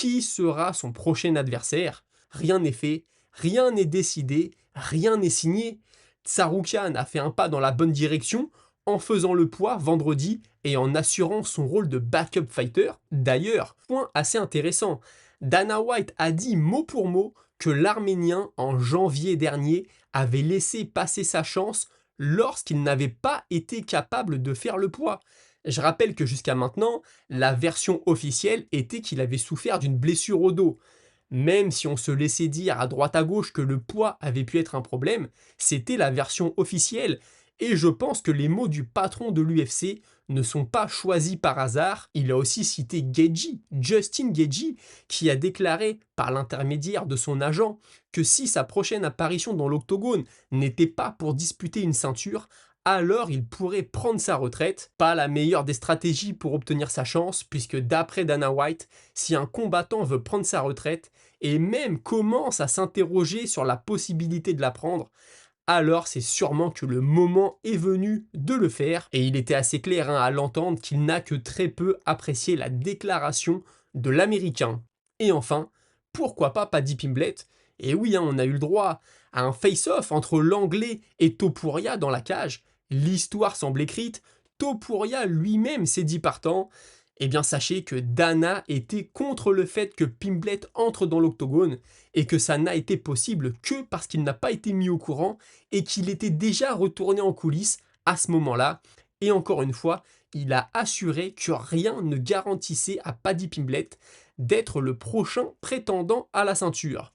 qui sera son prochain adversaire. Rien n'est fait, rien n'est décidé, rien n'est signé. Tsarukyan a fait un pas dans la bonne direction en faisant le poids vendredi et en assurant son rôle de backup fighter. D'ailleurs, point assez intéressant, Dana White a dit mot pour mot que l'Arménien, en janvier dernier, avait laissé passer sa chance lorsqu'il n'avait pas été capable de faire le poids. Je rappelle que jusqu'à maintenant, la version officielle était qu'il avait souffert d'une blessure au dos. Même si on se laissait dire à droite à gauche que le poids avait pu être un problème, c'était la version officielle. Et je pense que les mots du patron de l'UFC ne sont pas choisis par hasard. Il a aussi cité Gaethje, Justin Gaethje, qui a déclaré par l'intermédiaire de son agent que si sa prochaine apparition dans l'octogone n'était pas pour disputer une ceinture, alors il pourrait prendre sa retraite. Pas la meilleure des stratégies pour obtenir sa chance, puisque d'après Dana White, si un combattant veut prendre sa retraite, et même commence à s'interroger sur la possibilité de la prendre, alors c'est sûrement que le moment est venu de le faire. Et il était assez clair à l'entendre qu'il n'a que très peu apprécié la déclaration de l'Américain. Et enfin, pourquoi pas Paddy Pimblett? Et oui, on a eu le droit à un face-off entre l'Anglais et Topuria dans la cage. L'histoire semble écrite, Topuria lui-même s'est dit partant. Eh bien sachez que Dana était contre le fait que Pimblett entre dans l'octogone et que ça n'a été possible que parce qu'il n'a pas été mis au courant et qu'il était déjà retourné en coulisses à ce moment-là. Et encore une fois, il a assuré que rien ne garantissait à Paddy Pimblett d'être le prochain prétendant à la ceinture.